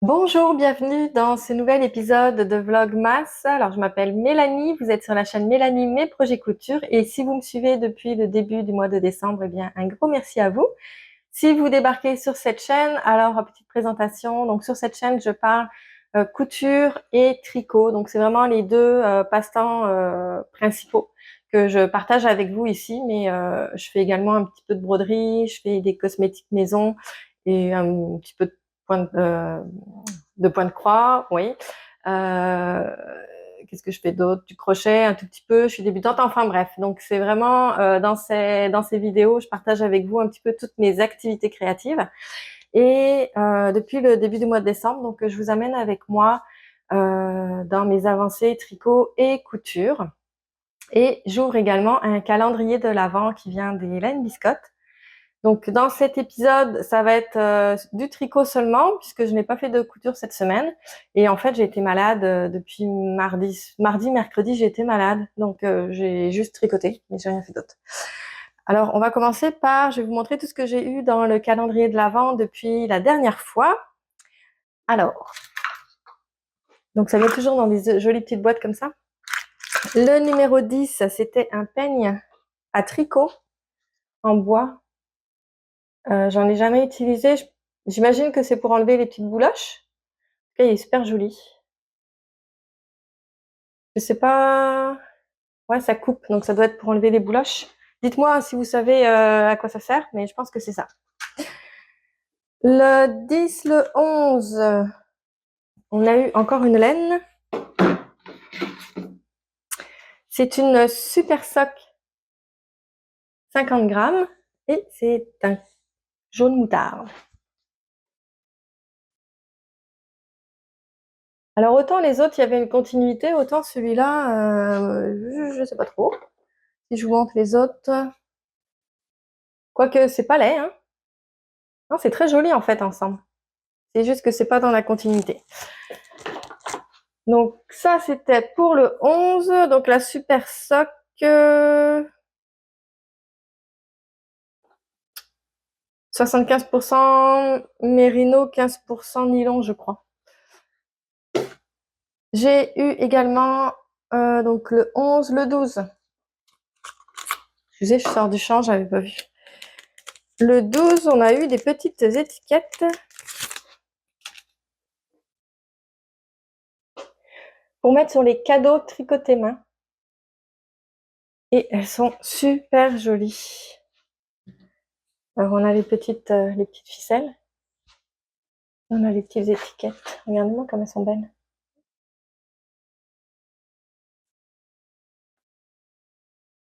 Bonjour, bienvenue dans ce nouvel épisode de Vlogmas. Alors, je m'appelle Mélanie, vous êtes sur la chaîne Mélanie Mes Projets Couture et si vous me suivez depuis le début du mois de décembre, eh bien, un gros merci à vous. Si vous débarquez sur cette chaîne, alors, petite présentation. Donc, sur cette chaîne, je parle couture et tricot. Donc, c'est vraiment les deux passe-temps principaux que je partage avec vous ici, mais je fais également un petit peu de broderie, je fais des cosmétiques maison et un petit peu de point de point de croix, oui. Euh, Qu'est-ce que je fais d'autre? Du crochet, un tout petit peu. Je suis débutante. Enfin bref, donc c'est vraiment dans ces vidéos, je partage avec vous un petit peu toutes mes activités créatives. Et depuis le début du mois de décembre, donc je vous amène avec moi dans mes avancées tricot et couture. Et j'ouvre également un calendrier de l'Avent qui vient d'Hélène Biscotte. Donc, dans cet épisode, ça va être du tricot seulement, puisque je n'ai pas fait de couture cette semaine. Et en fait, j'ai été malade depuis mercredi, j'ai été malade. Donc, j'ai juste tricoté, mais j'ai rien fait d'autre. Alors, on va commencer par, je vais vous montrer tout ce que j'ai eu dans le calendrier de l'Avent depuis la dernière fois. Alors, donc ça vient toujours dans des jolies petites boîtes comme ça. Le numéro 10, c'était un peigne à tricot en bois. J'en ai jamais utilisé. J'imagine que c'est pour enlever les petites bouloches. En tout cas, il est super joli. Je sais pas. Ouais, ça coupe, donc ça doit être pour enlever les bouloches. Dites-moi si vous savez à quoi ça sert, mais je pense que c'est ça. Le 10, le 11, on a eu encore une laine. C'est une super sock 50 grammes et c'est un jaune moutarde. Alors autant les autres, il y avait une continuité, autant celui-là, je sais pas trop. Si je vous montre les autres, quoique c'est pas laid, hein. Non, c'est très joli en fait ensemble. C'est juste que c'est pas dans la continuité. Donc ça, c'était pour le 11. Donc la super sock. 75% mérino, 15% nylon, je crois. J'ai eu également donc le 11, le 12. Excusez, je sors du champ, j'avais pas vu. Le 12, on a eu des petites étiquettes pour mettre sur les cadeaux tricotés main. Et elles sont super jolies. Alors on a les petites ficelles. On a les petites étiquettes. Regardez-moi comme elles sont belles.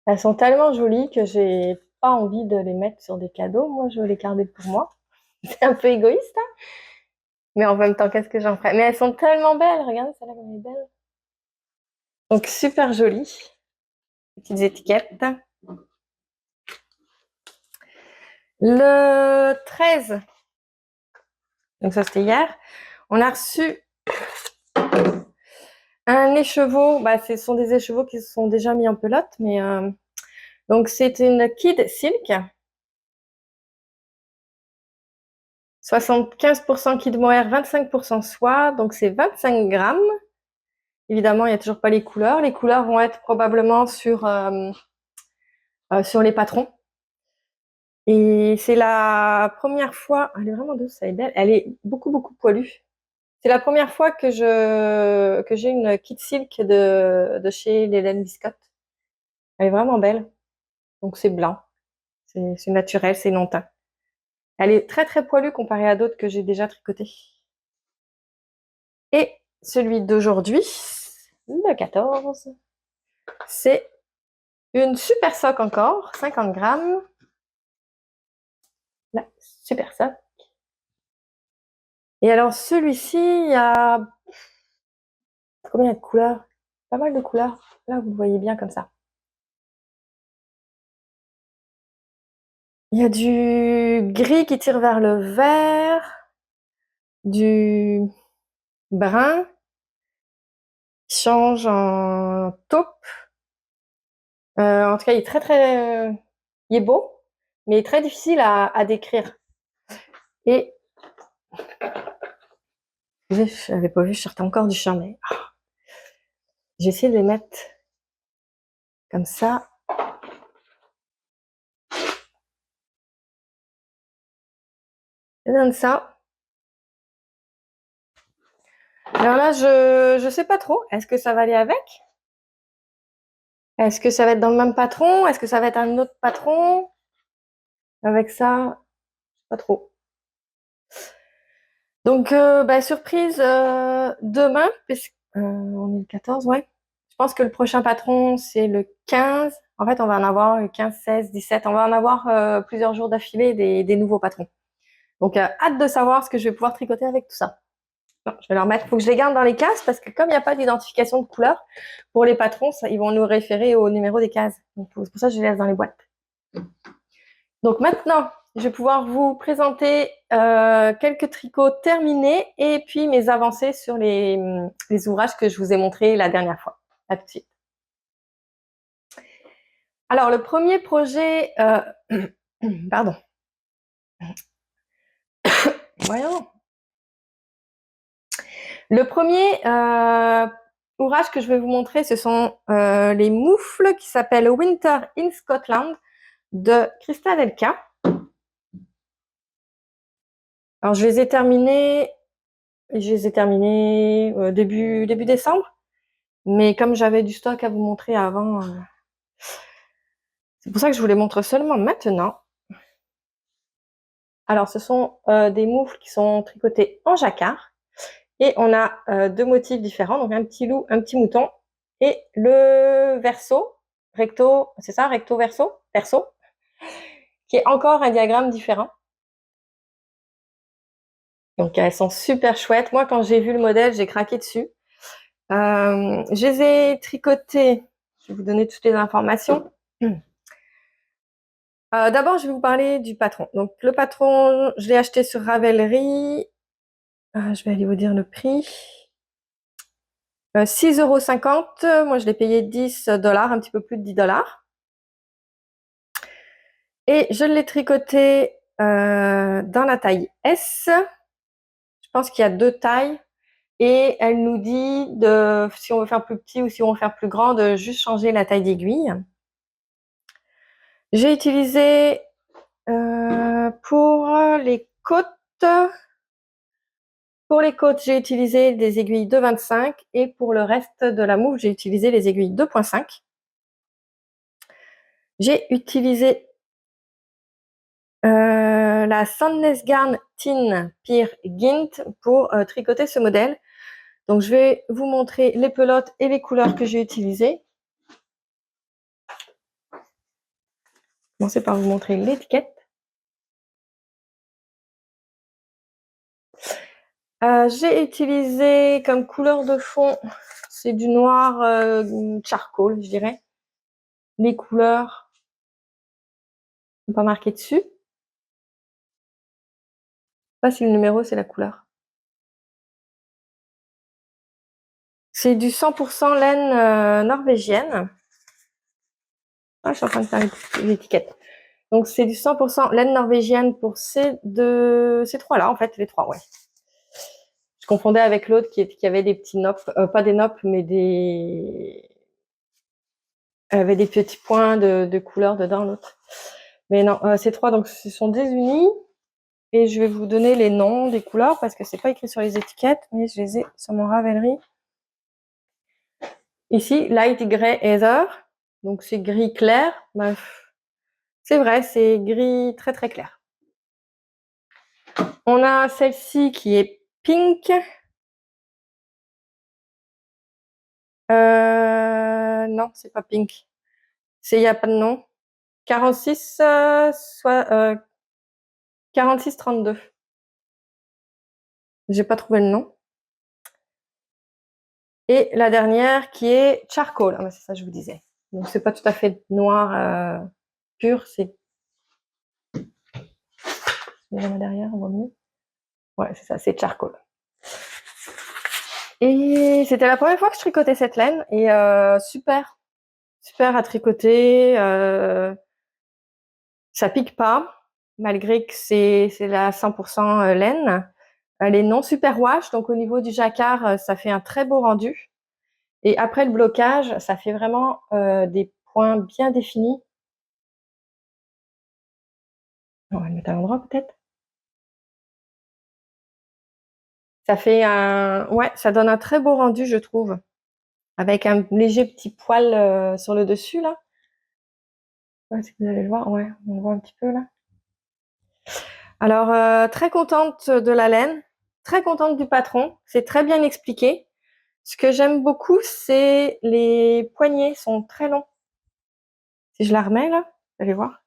Elles sont tellement jolies que j'ai pas envie de les mettre sur des cadeaux. Moi, je veux les garder pour moi. C'est un peu égoïste, hein, mais en même temps, qu'est-ce que j'en ferais? Mais elles sont tellement belles. Regardez, celle-là comme elle est belle. Donc, super jolies. Petites étiquettes. Le 13, donc ça c'était hier, on a reçu un écheveau. Bah, ce sont des écheveaux qui se sont déjà mis en pelote, mais donc c'est une Kid Silk. 75% Kid Mohair, 25% soie, donc c'est 25 grammes. Évidemment, il n'y a toujours pas les couleurs. Les couleurs vont être probablement sur les patrons. Et c'est la première fois, elle est vraiment douce, elle est belle, elle est beaucoup, beaucoup poilue. C'est la première fois que j'ai une Kid Silk de chez Hélène Biscotte. Elle est vraiment belle. Donc c'est blanc, c'est naturel, c'est non teint. Elle est très, très poilue comparée à d'autres que j'ai déjà tricotés. Et celui d'aujourd'hui, le 14, c'est une super sock encore, 50 grammes. La super sock. Et alors celui-ci, il y a combien de couleurs? Pas mal de couleurs. Là, vous le voyez bien comme ça. Il y a du gris qui tire vers le vert, du brun qui change en taupe. En tout cas, il est très très, il est beau, mais très difficile à décrire. Et Je n'avais pas vu, je sortais encore du champ, mais j'ai essayé de les mettre comme ça. Je donne ça. Alors là, je sais pas trop. Est-ce que ça va aller avec? Est-ce que ça va être dans le même patron? Est-ce que ça va être un autre patron? Avec ça, je sais pas trop. Donc, surprise demain, puisque on est le 14, ouais. Je pense que le prochain patron, c'est le 15. En fait, on va en avoir le 15, 16, 17. On va en avoir plusieurs jours d'affilée des nouveaux patrons. Donc, hâte de savoir ce que je vais pouvoir tricoter avec tout ça. Bon, je vais leur mettre, il faut que je les garde dans les cases parce que comme il n'y a pas d'identification de couleur, pour les patrons, ils vont nous référer au numéro des cases. Donc, c'est pour ça que je les laisse dans les boîtes. Donc maintenant, je vais pouvoir vous présenter quelques tricots terminés et puis mes avancées sur les ouvrages que je vous ai montrés la dernière fois. À tout de suite. Alors, le premier projet... pardon. Voyons. Le premier ouvrage que je vais vous montrer, ce sont les moufles qui s'appellent Winter in Scotland de Christa Delka. Alors, je les ai terminés début décembre. Mais comme j'avais du stock à vous montrer avant, c'est pour ça que je vous les montre seulement maintenant. Alors, ce sont des moufles qui sont tricotés en jacquard. Et on a deux motifs différents, donc un petit loup, un petit mouton. Et le verso, recto, c'est ça, recto verso, qui est encore un diagramme différent. Donc, elles sont super chouettes. Moi, quand j'ai vu le modèle, j'ai craqué dessus. Je les ai tricotées. Je vais vous donner toutes les informations. D'abord, je vais vous parler du patron. Donc, le patron, je l'ai acheté sur Ravelry. Je vais aller vous dire le prix. 6,50 €. Moi, je l'ai payé 10 $, un petit peu plus de 10 $. Et je l'ai tricoté dans la taille S. Je pense qu'il y a deux tailles. Et elle nous dit si on veut faire plus petit ou si on veut faire plus grand, de juste changer la taille d'aiguille. J'ai utilisé pour les côtes. Pour les côtes, j'ai utilisé des aiguilles 2,25 et pour le reste de la moufle, j'ai utilisé les aiguilles 2,5. J'ai utilisé la Sandnes Garn Tin Peer Gint pour tricoter ce modèle. Donc, je vais vous montrer les pelotes et les couleurs que j'ai utilisées. Je vais commencer par vous montrer l'étiquette. J'ai utilisé comme couleur de fond, c'est du noir charcoal, je dirais. Les couleurs ne sont pas marquées dessus. Je ne sais pas si le numéro, c'est la couleur. C'est du 100% laine norvégienne. Ah, je suis en train de faire l'étiquette. Donc, c'est du 100% laine norvégienne pour ces trois-là, en fait, les trois, ouais. Je confondais avec l'autre qui avait des petits noppes, pas des noppes, mais avait des petits points de couleur dedans, l'autre. Mais non, ces trois, donc, ce sont des unis. Et je vais vous donner les noms des couleurs parce que c'est pas écrit sur les étiquettes, mais je les ai sur mon Ravelry. Ici, Light Grey Heather. Donc, c'est gris clair. C'est vrai, c'est gris très très clair. On a celle-ci qui est pink. Non, c'est pas pink. Il n'y a pas de nom. 46, 46 32. J'ai pas trouvé le nom. Et la dernière qui est charcoal. Ah, c'est ça, je vous disais. Donc, c'est pas tout à fait noir pur, c'est. Là derrière, on voit mieux. Ouais, c'est ça, c'est charcoal. Et c'était la première fois que je tricotais cette laine et super à tricoter. Ça pique pas, malgré que c'est la 100% laine. Elle est non superwash, donc au niveau du jacquard, ça fait un très beau rendu. Et après le blocage, ça fait vraiment des points bien définis. On va le mettre à l'endroit peut-être. Ça fait ouais, ça donne un très beau rendu, je trouve, avec un léger petit poil sur le dessus là. Ouais, si vous allez le voir, ouais, on le voit un petit peu là. Alors, très contente de la laine, très contente du patron, c'est très bien expliqué. Ce que j'aime beaucoup, c'est les poignets sont très longs. Si je la remets là, vous allez voir.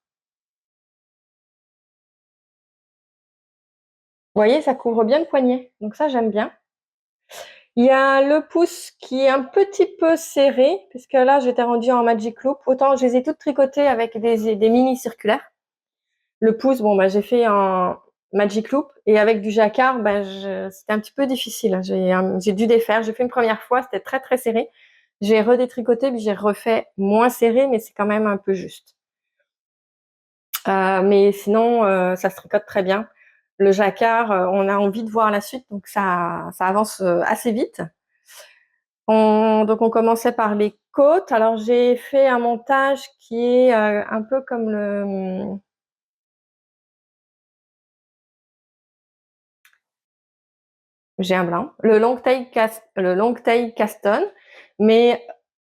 Vous voyez, ça couvre bien le poignet, donc ça j'aime bien. Il y a le pouce qui est un petit peu serré, puisque là j'étais rendue en Magic Loop. Autant je les ai toutes tricotées avec des mini circulaires. Le pouce, bon bah j'ai fait en Magic Loop et avec du jacquard, bah, c'était un petit peu difficile. J'ai dû défaire. J'ai fait une première fois, c'était très très serré. J'ai redétricoté, puis j'ai refait moins serré, mais c'est quand même un peu juste. Mais sinon, ça se tricote très bien. Le jacquard, on a envie de voir la suite, donc ça avance assez vite. Donc on commençait par les côtes. Alors j'ai fait un montage qui est un peu comme j'ai un blanc, le long tail Caston, mais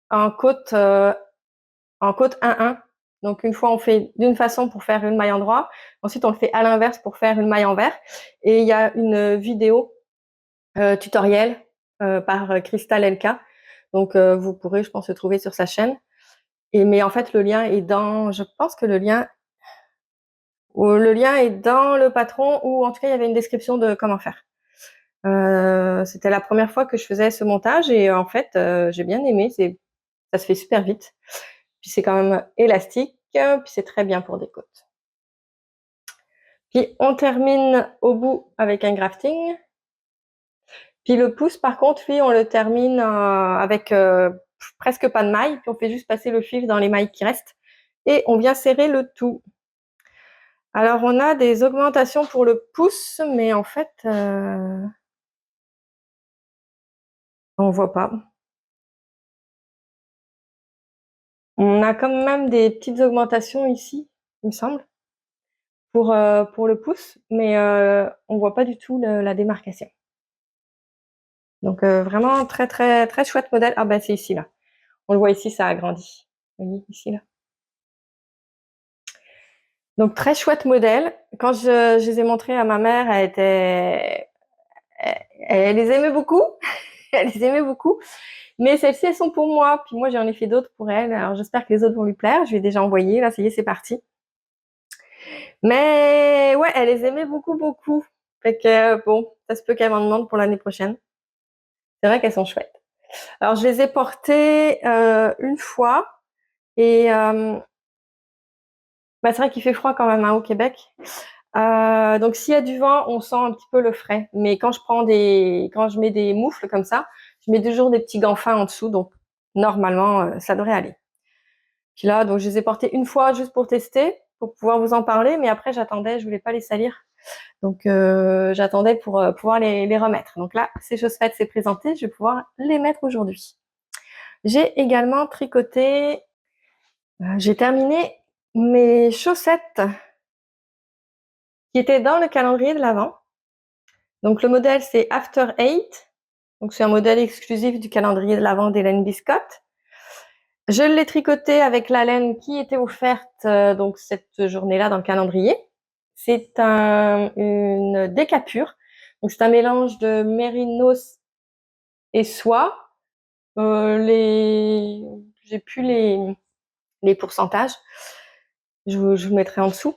en côte en côte 1-1. Donc une fois on fait d'une façon pour faire une maille en droit, ensuite on le fait à l'inverse pour faire une maille envers. Et il y a une vidéo tutoriel par Crystal LK. Donc vous pourrez, je pense, le trouver sur sa chaîne. Mais en fait le lien est dans, je pense que le lien est dans le patron, ou en tout cas il y avait une description de comment faire. C'était la première fois que je faisais ce montage et en fait j'ai bien aimé. Ça se fait super vite. Puis c'est quand même élastique, puis c'est très bien pour des côtes. Puis on termine au bout avec un grafting. Puis le pouce, par contre, lui, on le termine avec presque pas de mailles, puis on fait juste passer le fil dans les mailles qui restent et on vient serrer le tout. Alors on a des augmentations pour le pouce, mais en fait, on voit pas. On a quand même des petites augmentations ici, il me semble, pour le pouce, mais on voit pas du tout la démarcation. Donc vraiment très très très chouette modèle. Ah ben c'est ici là. On le voit ici, ça a grandi. Vous voyez ici là. Donc très chouette modèle. Quand je les ai montrés à ma mère, elle les aimait beaucoup. Elle les aimait beaucoup. Mais celles-ci, elles sont pour moi. Puis moi, j'en ai fait d'autres pour elle. Alors j'espère que les autres vont lui plaire. Je lui ai déjà envoyé. Là, ça y est, c'est parti. Mais ouais, elle les aimait beaucoup, beaucoup. Fait que bon, ça se peut qu'elle m'en demande pour l'année prochaine. C'est vrai qu'elles sont chouettes. Alors je les ai portées une fois et bah, c'est vrai qu'il fait froid quand même hein, au Québec. Donc s'il y a du vent, on sent un petit peu le frais. Mais quand je mets des moufles comme ça, je mets toujours des petits gants fins en dessous. Donc normalement, ça devrait aller. Puis là, donc je les ai portés une fois juste pour tester, pour pouvoir vous en parler. Mais après, j'attendais, je voulais pas les salir. Donc j'attendais pour pouvoir les remettre. Donc là, c'est chose faite, c'est présenté. Je vais pouvoir les mettre aujourd'hui. J'ai également tricoté. J'ai terminé mes chaussettes qui étaient dans le calendrier de l'Avent. Donc le modèle c'est After Eight. Donc c'est un modèle exclusif du calendrier de l'Avent d'Hélène Biscotte. Je l'ai tricoté avec la laine qui était offerte donc cette journée-là dans le calendrier. C'est une décapure. Donc c'est un mélange de mérinos et soie. J'ai plus les pourcentages. Je vous mettrai en dessous.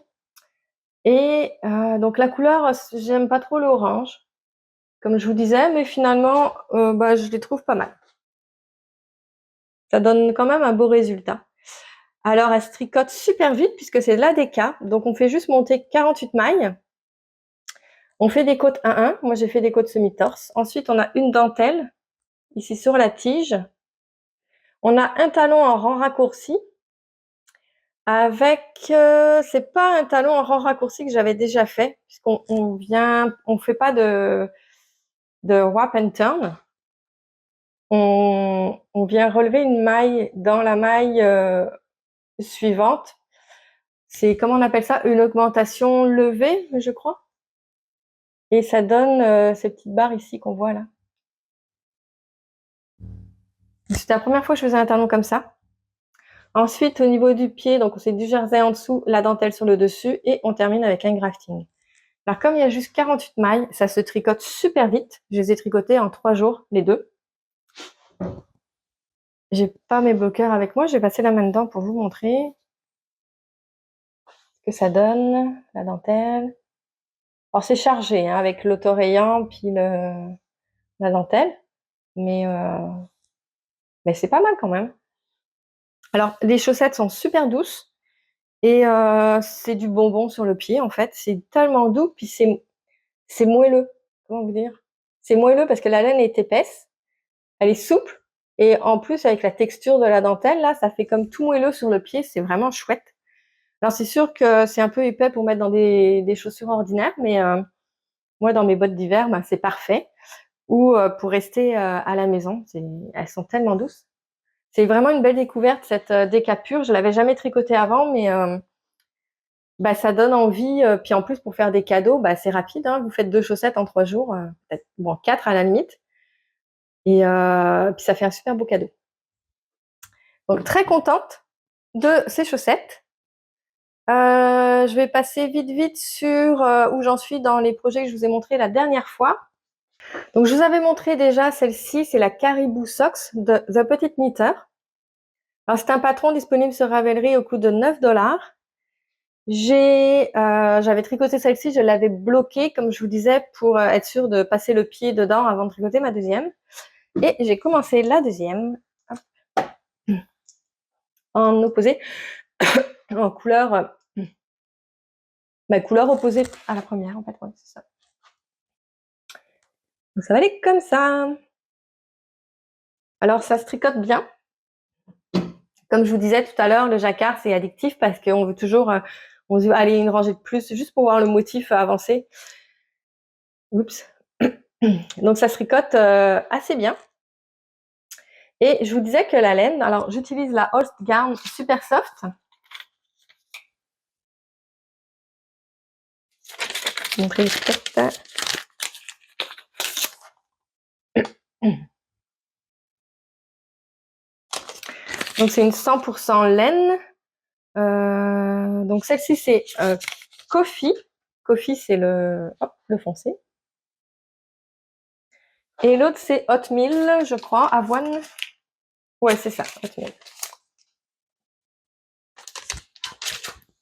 Et donc la couleur, j'aime pas trop l'orange, comme je vous disais, mais finalement, bah, je les trouve pas mal. Ça donne quand même un beau résultat. Alors, elle se tricote super vite puisque c'est de l'ADK. Donc, on fait juste monter 48 mailles. On fait des côtes 1-1. Moi, j'ai fait des côtes semi-torse. Ensuite, on a une dentelle ici sur la tige. On a un talon en rang raccourci avec, c'est pas un talon en rang raccourci que j'avais déjà fait puisqu'on fait pas de Wrap and Turn. On vient relever une maille dans la maille suivante. C'est, comment on appelle ça? Une augmentation levée, je crois. Et ça donne ces petites barres ici qu'on voit là. C'était la première fois que je faisais un talon comme ça. Ensuite, au niveau du pied, donc c'est du jersey en dessous, la dentelle sur le dessus, et on termine avec un grafting. Alors, comme il y a juste 48 mailles, ça se tricote super vite. Je les ai tricotées en 3 jours, les deux. J'ai pas mes bloqueurs avec moi, je vais passer la main dedans pour vous montrer ce que ça donne, la dentelle. Alors, c'est chargé, hein, avec l'autorayant, puis la dentelle, mais c'est pas mal quand même. Alors, les chaussettes sont super douces, et c'est du bonbon sur le pied, en fait. C'est tellement doux, puis c'est moelleux. Comment vous dire? C'est moelleux parce que la laine est épaisse, elle est souple, et en plus, avec la texture de la dentelle, là, ça fait comme tout moelleux sur le pied, c'est vraiment chouette. Alors, c'est sûr que c'est un peu épais pour mettre dans des chaussures ordinaires, mais moi, dans mes bottes d'hiver, ben, c'est parfait. Ou pour rester à la maison, elles sont tellement douces. C'est vraiment une belle découverte, cette décapure. Je l'avais jamais tricotée avant, mais bah, ça donne envie. Puis en plus, pour faire des cadeaux, bah, c'est rapide, hein. Vous faites 2 chaussettes en 3 jours, peut-être, bon, 4 à la limite. Et puis ça fait un super beau cadeau. Donc très contente de ces chaussettes. Je vais passer vite sur où j'en suis dans les projets que je vous ai montrés la dernière fois. Donc je vous avais montré déjà celle-ci, c'est la Caribou Socks de The Petite Knitter. Alors c'est un patron disponible sur Ravelry au coût de 9$. J'avais tricoté celle-ci, je l'avais bloquée, comme je vous disais, pour être sûre de passer le pied dedans avant de tricoter ma deuxième. Et j'ai commencé la deuxième en opposé, en couleur, couleur opposée à la première, en fait, ouais, c'est ça. Donc ça va aller comme ça. Alors ça se tricote bien. Comme je vous disais tout à l'heure, le jacquard, c'est addictif parce qu'on veut toujours, on se dit, allez, une rangée de plus, juste pour voir le motif avancer. Oups. Donc ça se tricote assez bien. Et je vous disais que la laine, alors j'utilise la Holst Garn Super Soft. Je vais montrer l'étiquette. Donc c'est une 100% laine. Donc celle-ci c'est Coffee. Coffee c'est le foncé. Et l'autre c'est Oatmeal, je crois, avoine. Ouais, c'est ça, Oatmeal.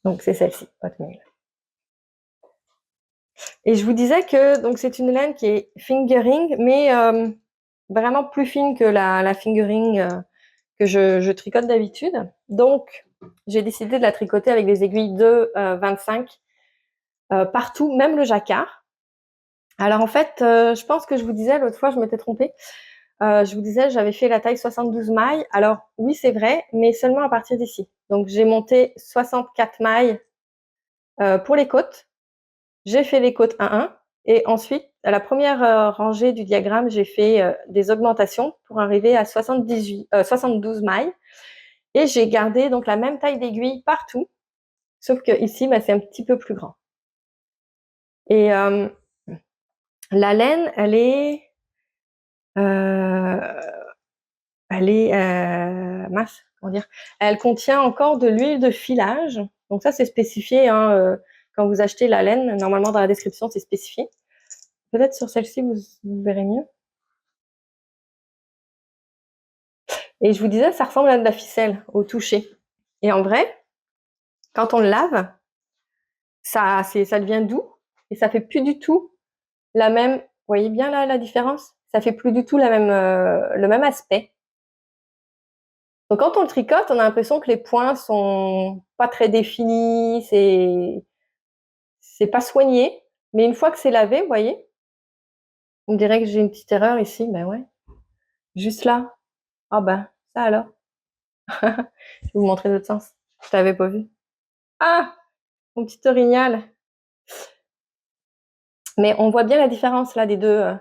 Donc c'est celle-ci, Oatmeal. Et je vous disais que donc c'est une laine qui est fingering, mais vraiment plus fine que la fingering que je tricote d'habitude. Donc j'ai décidé de la tricoter avec des aiguilles de 25 partout, même le jacquard. Alors en fait, je pense que je vous disais l'autre fois, je m'étais trompée. Je vous disais, j'avais fait la taille 72 mailles. Alors oui, c'est vrai, mais seulement à partir d'ici. Donc j'ai monté 64 mailles pour les côtes. J'ai fait les côtes 1-1. Et ensuite, à la première rangée du diagramme, j'ai fait des augmentations pour arriver à 72 mailles. Et j'ai gardé donc la même taille d'aiguille partout, sauf que ici, bah, c'est un petit peu plus grand. Et la laine, elle est mince, comment dire, elle contient encore de l'huile de filage. Donc ça, c'est spécifié, hein, quand vous achetez la laine. Normalement, dans la description, c'est spécifié. Peut-être sur celle-ci, vous verrez mieux. Et je vous disais, ça ressemble à de la ficelle au toucher. Et en vrai, quand on le lave, ça devient doux et ça fait plus du tout la même. Vous voyez bien là la différence? Ça fait plus du tout le même aspect. Donc quand on le tricote, on a l'impression que les points sont pas très définis, c'est pas soigné. Mais une fois que c'est lavé, vous voyez, on dirait que j'ai une petite erreur ici. Ben ouais, juste là. Ah ben, ça alors. Je vais vous montrer l'autre sens. Je t'avais pas vu. Ah, mon petit orignal. Mais on voit bien la différence là des deux.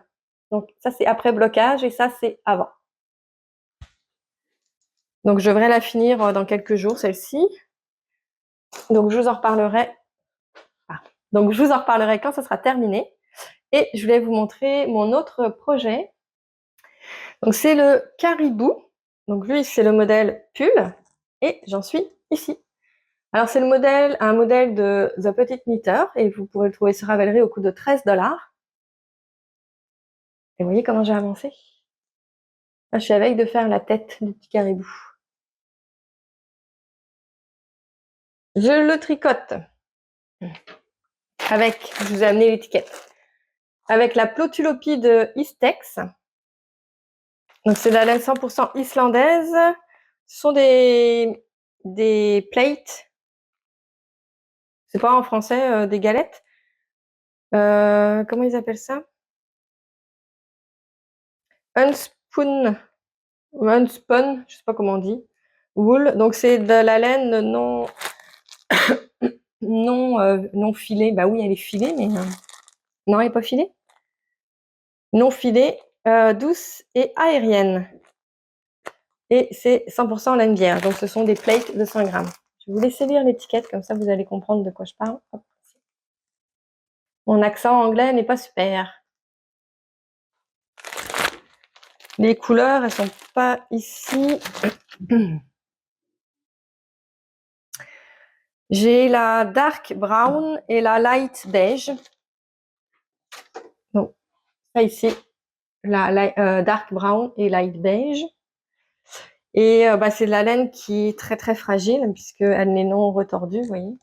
Donc ça, c'est après blocage et ça, c'est avant. Donc je devrais la finir dans quelques jours, celle-ci. Donc je vous en reparlerai. Donc je vous en reparlerai quand ça sera terminé. Et je voulais vous montrer mon autre projet. Donc c'est le Caribou. Donc lui, c'est le modèle pull. Et j'en suis ici. Alors c'est un modèle de The Petite Knitter. Et vous pourrez le trouver sur Ravelry au coût de 13 $. Et vous voyez comment j'ai avancé? Là, je suis avec de faire la tête du petit caribou. Je le tricote avec, je vous ai amené l'étiquette, avec la Plotulopie de Istex. Donc c'est de la laine 100% islandaise. Ce sont des plates. C'est pas en français, des galettes. Comment ils appellent ça? Unspun, je sais pas comment on dit. Wool. Donc c'est de la laine non filée. Bah oui, elle est filée, mais non, elle n'est pas filée. Non filée, douce et aérienne. Et c'est 100% laine vierge. Donc ce sont des plates de 100 grammes. Je vais vous laisser lire l'étiquette, comme ça vous allez comprendre de quoi je parle. Hop. Mon accent anglais n'est pas super. Les couleurs, elles sont pas ici. J'ai la dark brown et la light beige. Donc, ça ici, la dark brown et light beige. Et c'est de la laine qui est très très fragile puisqu'elle n'est non retordue, vous voyez.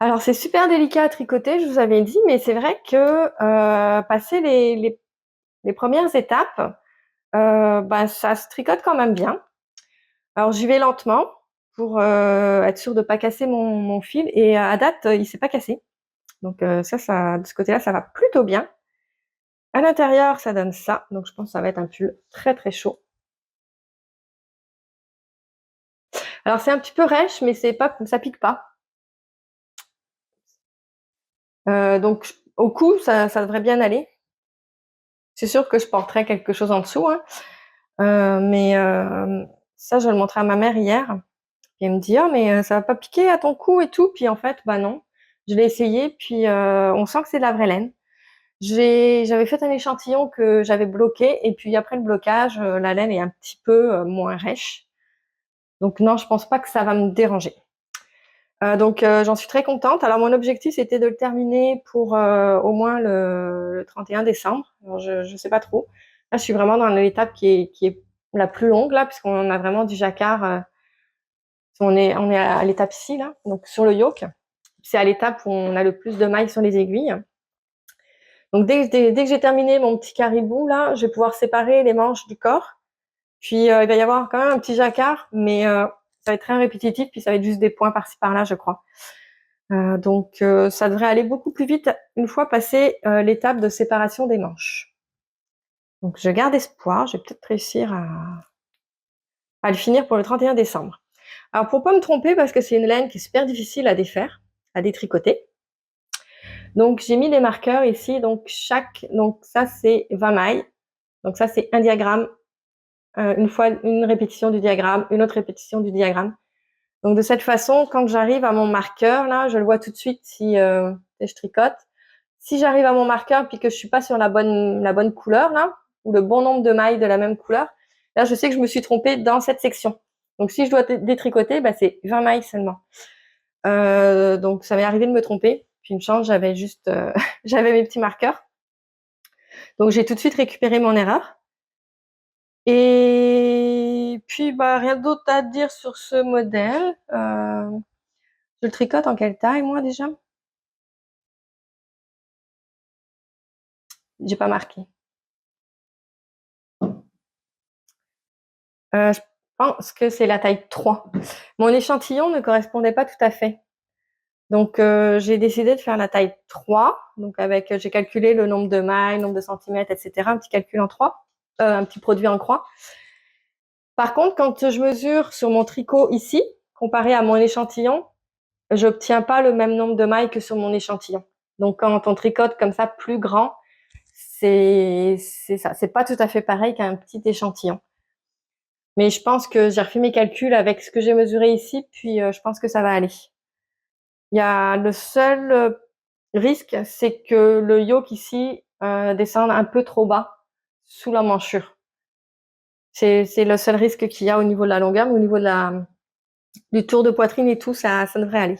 Alors c'est super délicat à tricoter, je vous avais dit, mais c'est vrai que passer les premières étapes, ça se tricote quand même bien. Alors j'y vais lentement pour être sûre de ne pas casser mon fil. Et à date, il ne s'est pas cassé. Donc ça, de ce côté-là, ça va plutôt bien. À l'intérieur, ça donne ça. Donc je pense que ça va être un pull très très chaud. Alors c'est un petit peu rêche, mais ça pique pas. Donc au cou, ça devrait bien aller. C'est sûr que je porterai quelque chose en dessous, hein. Mais ça, je le montrais à ma mère hier. Et elle me dit, oh, mais ça va pas piquer à ton cou et tout. Puis en fait, bah non. Je l'ai essayé, puis on sent que c'est de la vraie laine. J'avais fait un échantillon que j'avais bloqué, et puis après le blocage, la laine est un petit peu moins rêche. Donc non, je pense pas que ça va me déranger. Donc j'en suis très contente. Alors mon objectif, c'était de le terminer pour au moins le 31 décembre. Alors, je sais pas trop. Là, je suis vraiment dans l'étape qui est la plus longue, là, puisqu'on a vraiment du jacquard. On est à l'étape ici, là, donc sur le yoke. C'est à l'étape où on a le plus de mailles sur les aiguilles. Donc dès que j'ai terminé mon petit caribou, là, je vais pouvoir séparer les manches du corps. Puis il va y avoir quand même un petit jacquard, mais ça va être très répétitif, puis ça va être juste des points par-ci par-là, je crois. Donc ça devrait aller beaucoup plus vite une fois passé l'étape de séparation des manches. Donc je garde espoir, je vais peut-être réussir à le finir pour le 31 décembre. Alors pour pas me tromper, parce que c'est une laine qui est super difficile à défaire, à détricoter. Donc j'ai mis des marqueurs ici, donc ça c'est 20 mailles. Donc ça c'est un diagramme, une fois une répétition du diagramme, une autre répétition du diagramme. Donc de cette façon, quand j'arrive à mon marqueur, là, je le vois tout de suite si je tricote. Si j'arrive à mon marqueur puis que je suis pas sur la bonne couleur là, ou le bon nombre de mailles de la même couleur, là je sais que je me suis trompée dans cette section. Donc si je dois détricoter, c'est 20 mailles seulement. Donc ça m'est arrivé de me tromper. Puis une chance, j'avais juste j'avais mes petits marqueurs. Donc j'ai tout de suite récupéré mon erreur. Et puis rien d'autre à dire sur ce modèle. Je le tricote en quelle taille moi déjà? J'ai pas marqué. Je pense que c'est la taille 3. Mon échantillon ne correspondait pas tout à fait. Donc j'ai décidé de faire la taille 3. Donc j'ai calculé le nombre de mailles, nombre de centimètres, etc. Un petit calcul en 3, un petit produit en croix. Par contre, quand je mesure sur mon tricot ici, comparé à mon échantillon, j'obtiens pas le même nombre de mailles que sur mon échantillon. Donc quand on tricote comme ça plus grand, c'est ça. C'est pas tout à fait pareil qu'un petit échantillon. Mais je pense que j'ai refait mes calculs avec ce que j'ai mesuré ici, puis je pense que ça va aller. Il y a le seul risque, c'est que le yoke ici descende un peu trop bas sous la manchure. C'est le seul risque qu'il y a au niveau de la longueur, mais au niveau du tour de poitrine et tout, ça devrait aller.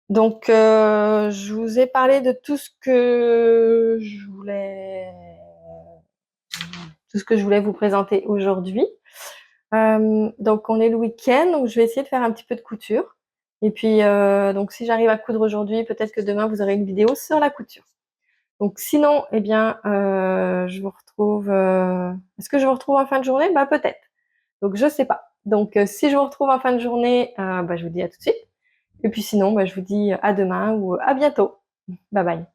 Donc, je vous ai parlé de tout ce que je voulais vous présenter aujourd'hui. Donc, on est le week-end, donc je vais essayer de faire un petit peu de couture. Et puis, donc, si j'arrive à coudre aujourd'hui, peut-être que demain, vous aurez une vidéo sur la couture. Donc, sinon, eh bien, je vous retrouve... Est-ce que je vous retrouve en fin de journée? Bah, peut-être. Donc, je sais pas. Donc, si je vous retrouve en fin de journée, bah, je vous dis à tout de suite. Et puis sinon, bah, je vous dis à demain ou à bientôt. Bye bye.